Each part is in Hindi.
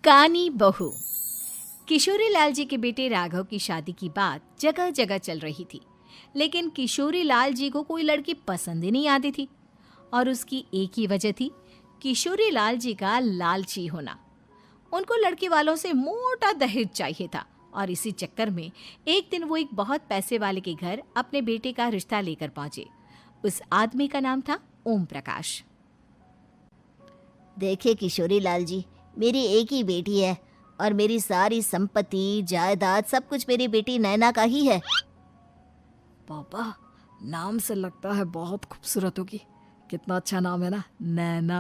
कानी बहू। किशोरी लाल जी के बेटे राघव की शादी की बात जगह जगह चल रही थी, लेकिन किशोरी लाल जी को कोई लड़की पसंद ही नहीं आती थी। और उसकी एक ही वजह थी, किशोरी लाल जी का लालची होना। उनको लड़की वालों से मोटा दहेज चाहिए था और इसी चक्कर में एक दिन वो एक बहुत पैसे वाले के घर अपने बेटे का रिश्ता लेकर पहुंचे। उस आदमी का नाम था ओम प्रकाश। देखिए किशोरी लाल जी, मेरी एक ही बेटी है और मेरी सारी संपत्ति जायदाद सब कुछ मेरी बेटी नैना का ही है। पापा, नाम से लगता है बहुत खूबसूरत होगी। कितना अच्छा नाम है ना, नैना।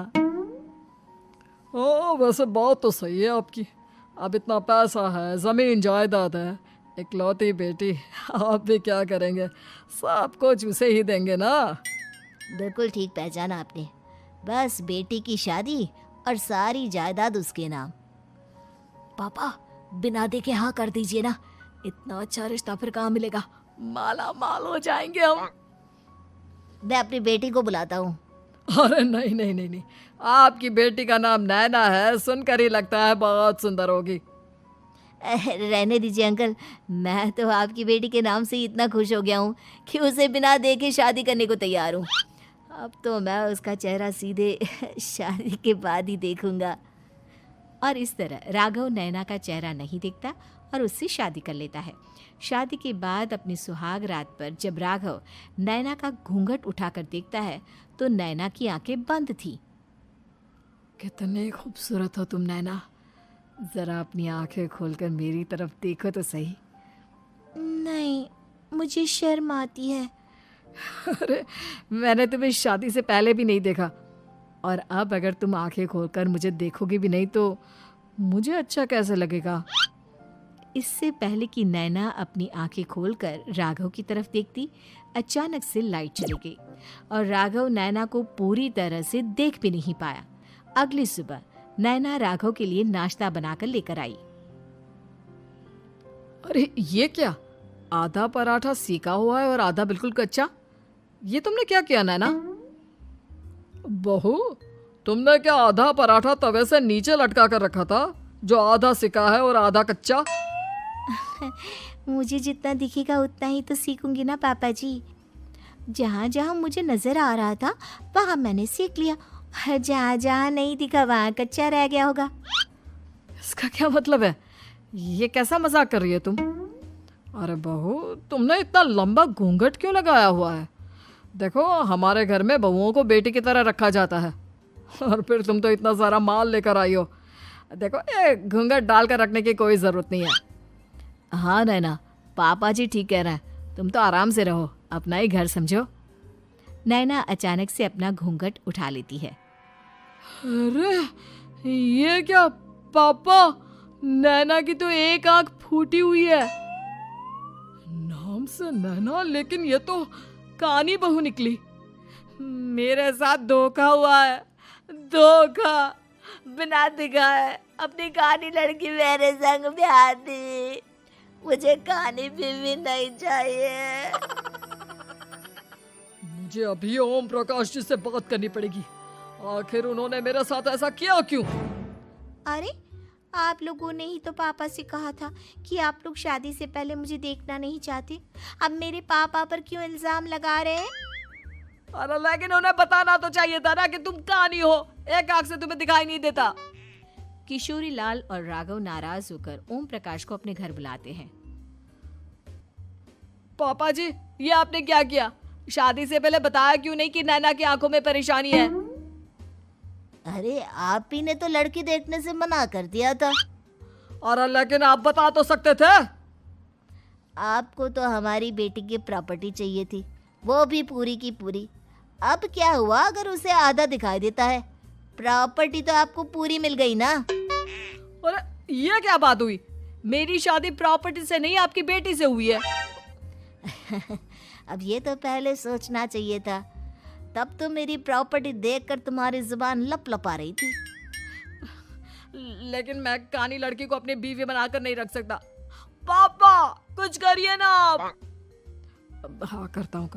ओ, वैसे बात तो सही है आपकी। अब इतना पैसा है, जमीन जायदाद है, इकलौती बेटी, आप भी क्या करेंगे? सब कुछ उसे ही देंगे ना। बिल्कुल ठीक पहचाना आपने। बस बेटी की शादी और सारी जायदाद उसके नाम। पापा, बिना देखे हाँ कर दीजिए ना। इतना अच्छा रिश्ता फिर कहाँ मिलेगा? माला माल हो जाएंगे हम। मैं अपनी बेटी को बुलाता हूँ। अरे नहीं नहीं नहीं नहीं, आपकी बेटी का नाम नैना है, सुनकर ही लगता है बहुत सुंदर होगी। रहने दीजिए अंकल, मैं तो आपकी बेटी के नाम से ही इतना खुश हो गया हूँ कि उसे बिना देखे शादी करने को तैयार हूँ। अब तो मैं उसका चेहरा सीधे शादी के बाद ही देखूंगा। और इस तरह राघव नैना का चेहरा नहीं देखता और उससे शादी कर लेता है। शादी के बाद अपनी सुहाग रात पर जब राघव नैना का घूंघट उठाकर देखता है तो नैना की आंखें बंद थी। कितने खूबसूरत हो तुम नैना, जरा अपनी आंखें खोलकर मेरी तरफ देखो तो सही। नहीं, मुझे शर्म आती है। अरे, मैंने तुम्हें शादी से पहले भी नहीं देखा, और अब अगर तुम आंखें खोलकर मुझे देखोगी भी नहीं तो मुझे अच्छा कैसे लगेगा? इससे पहले कि नैना अपनी आंखें खोलकर राघव की तरफ देखती, अचानक से लाइट चली गई और राघव नैना को पूरी तरह से देख भी नहीं पाया। अगली सुबह नैना राघव के लिए नाश्ता बनाकर लेकर आई। अरे ये क्या, आधा पराठा सेका हुआ है और आधा बिल्कुल कच्चा। ये तुमने क्या किया नैना? बहू, तुमने क्या आधा पराठा तवे से नीचे लटका कर रखा था, जो आधा सिका है और आधा कच्चा? मुझे जितना दिखेगा उतना ही तो सीखूंगी ना पापा जी। जहाँ जहाँ मुझे नजर आ रहा था वहाँ मैंने सीख लिया, जहाँ जहाँ नहीं दिखा वहाँ कच्चा रह गया होगा। इसका क्या मतलब है? ये कैसा मजाक कर रही है तुम? अरे बहू, तुमने इतना लंबा घूंघट क्यों लगाया हुआ है? देखो, हमारे घर में बहुओं को बेटी की तरह रखा जाता है, और फिर तुम तो इतना सारा माल लेकर आई हो। देखो, ये घूंघट डालकर रखने की कोई ज़रूरत नहीं है। हाँ नैना, पापा जी ठीक कह रहे हैं, तुम तो आराम से रहो, अपना ही घर समझो। नैना अचानक से अपना घूंघट उठा लेती है। अरे ये क्या पापा, नैना की तो एक आंख फूटी हुई है। नाम से नैना, लेकिन ये तो कानी बहू निकली। मेरे साथ धोखा हुआ है, धोखा। बिना दिखाए अपनी कानी लड़की मेरे संग ब्याह दी। मुझे कानी भी नहीं चाहिए। मुझे अभी ओम प्रकाश जी से बात करनी पड़ेगी। आखिर उन्होंने मेरे साथ ऐसा किया क्यों? अरे, आप लोगों ने ही तो पापा से कहा था कि आप लोग शादी से पहले मुझे देखना नहीं चाहते। अब मेरे पापा पर क्यों इल्जाम लगा रहे हैं? अरे लेकिन उन्हें बताना तो चाहिए था ना कि तुम कानी हो, एक आंख से तुम्हें दिखाई नहीं देता। किशोरी लाल और राघव नाराज होकर ओम प्रकाश को अपने घर बुलाते हैं। पापा जी, ये आपने क्या किया? शादी से पहले बताया क्यों नहीं कि नैना की आंखों में परेशानी है? अरे, आप ही ने तो लड़की देखने से मना कर दिया था। और लेकिन आप बता तो सकते थे। आपको तो हमारी बेटी की प्रॉपर्टी चाहिए थी, वो भी पूरी की पूरी। अब क्या हुआ अगर उसे आधा दिखाई देता है? प्रॉपर्टी तो आपको पूरी मिल गई ना। अरे ये क्या बात हुई? मेरी शादी प्रॉपर्टी से नहीं, आपकी बेटी से हुई है। अब ये तो पहले सोचना चाहिए था, तब तो मेरी प्रॉपर्टी देखकर तुम्हारी जुबान लप लपा रही थी। लेकिन मैं कानी लड़की को अपनी बीवी बनाकर नहीं रख सकता। पापा, कुछ करिए ना आप। हाँ, करता हूँ।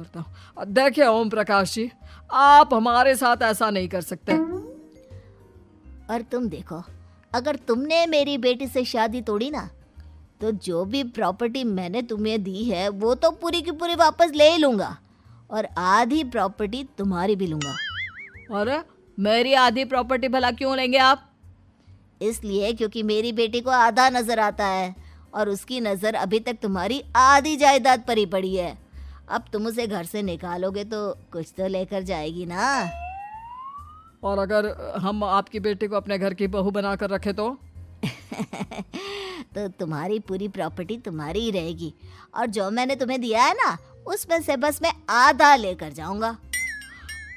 देखिए ओम प्रकाश जी, आप हमारे साथ ऐसा नहीं कर सकते। और तुम देखो, अगर तुमने मेरी बेटी से शादी तोड़ी ना, तो जो भी प्रॉपर्टी मैंने तुम्हें दी है वो तो पूरी की पूरी वापस ले ही लूँगा, और आधी प्रॉपर्टी तुम्हारी भी लूँगा। अरे मेरी आधी प्रॉपर्टी भला क्यों लेंगे आप? इसलिए क्योंकि मेरी बेटी को आधा नज़र आता है और उसकी नज़र अभी तक तुम्हारी आधी जायदाद पर ही पड़ी है। अब तुम उसे घर से निकालोगे तो कुछ तो लेकर जाएगी ना। और अगर हम आपकी बेटी को अपने घर की बहू बनाकर रखे तो? तो तुम्हारी पूरी प्रॉपर्टी तुम्हारी ही रहेगी, और जो मैंने तुम्हें दिया है ना, उसमें से बस मैं आधा लेकर जाऊंगा।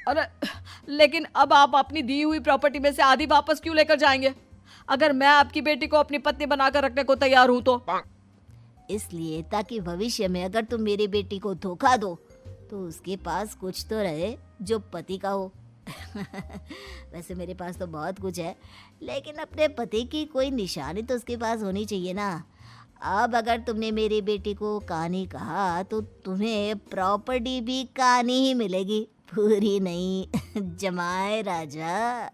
अरे लेकिन अब आप अपनी दी हुई प्रॉपर्टी में से आधी वापस क्यों लेकर जाएंगे? अगर मैं आपकी बेटी को अपनी पत्नी बनाकर रखने को तैयार हूं तो? इसलिए ताकि भविष्य में अगर तुम मेरी बेटी को धोखा दो तो उसके पास कुछ तो रहे जो पति का हो। वैसे मेरे पास तो बहुत कुछ है, लेकिन अपने पति की कोई निशानी तो उसके पास होनी चाहिए ना। अब अगर तुमने मेरी बेटी को कहानी कहा तो तुम्हें प्रॉपर्टी भी कहानी ही मिलेगी, पूरी नहीं। जमाए राजा।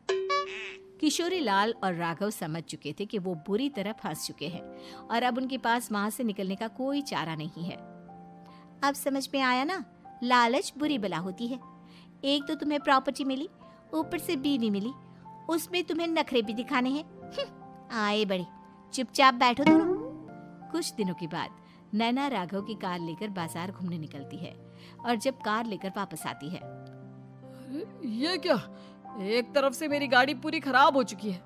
किशोरी लाल और राघव समझ चुके थे कि वो बुरी तरह फंस चुके हैं और अब उनके पास वहां से निकलने का कोई चारा नहीं है। अब समझ में आया ना, लालच बुरी बला होती है। एक तो तुम्हें प्रॉपर्टी मिली, ऊपर से बीवी मिली, उसमें तुम्हें नखरे भी दिखाने हैं। आए बड़े, चुपचाप बैठो दोनों। कुछ दिनों के बाद नैना राघव की कार लेकर बाजार घूमने निकलती है और जब कार लेकर वापस आती है, ये क्या? एक तरफ से मेरी गाड़ी पूरी खराब हो चुकी है।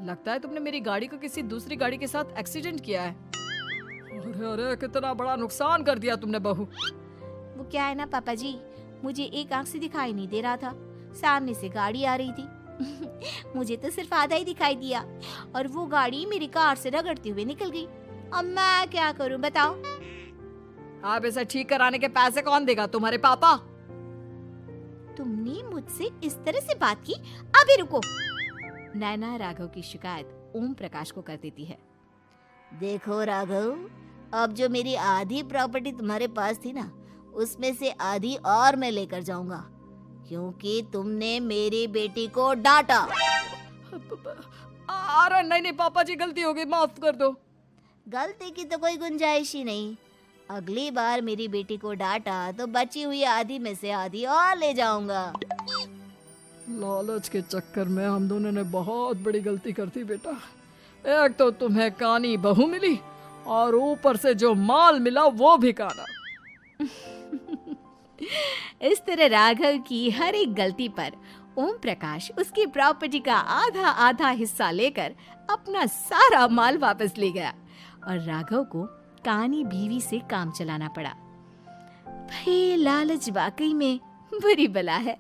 लगता है तुमने मेरी गाड़ी को किसी दूसरी गाड़ी के साथ एक्सीडेंट किया है। अरे अरे कितना बड़ा नुकसान कर दिया तुमने बहू। वो क्या है ना पापा जी, मुझे एक आंख से दिखाई नहीं दे रहा था, सामने से गाड़ी आ रही थी। मुझे तो सिर्फ आधा ही दिखाई दिया और वो गाड़ी मेरी कार से रगड़ते हुए निकल गई। अब मैं क्या करूं बताओ? आप इसे ठीक कराने के पैसे कौन देगा? तुम्हारे पापा। तुमने मुझसे इस तरह से बात की? अभी रुको। नैना राघव की शिकायत ओम प्रकाश को कर देती है। देखो राघव, अब जो मेरी आधी प्रॉपर्टी तुम्हारे पास थी ना, उसमें से आधी और मैं लेकर जाऊंगा, क्योंकि तुमने मेरी बेटी को डांटा। अरे नहीं नहीं पापा जी, गलती हो गई, माफ कर दो। गलती की तो कोई गुंजाइश ही नहीं। अगली बार मेरी बेटी को डांटा तो बची हुई आधी में से आधी और ले जाऊंगा। लालच के चक्कर में हम दोनों ने बहुत बड़ी गलती कर दी बेटा। एक तो तुम्हें कानी बहू मिली और ऊपर से जो माल मिला वो भी काना। इस तरह राघव की हर एक गलती पर ओम प्रकाश उसकी प्रॉपर्टी का आधा आधा हिस्सा लेकर अपना सारा माल वापस ले गया और राघव को कानी बीवी से काम चलाना पड़ा। भाई लालच वाकई में बुरी बला है।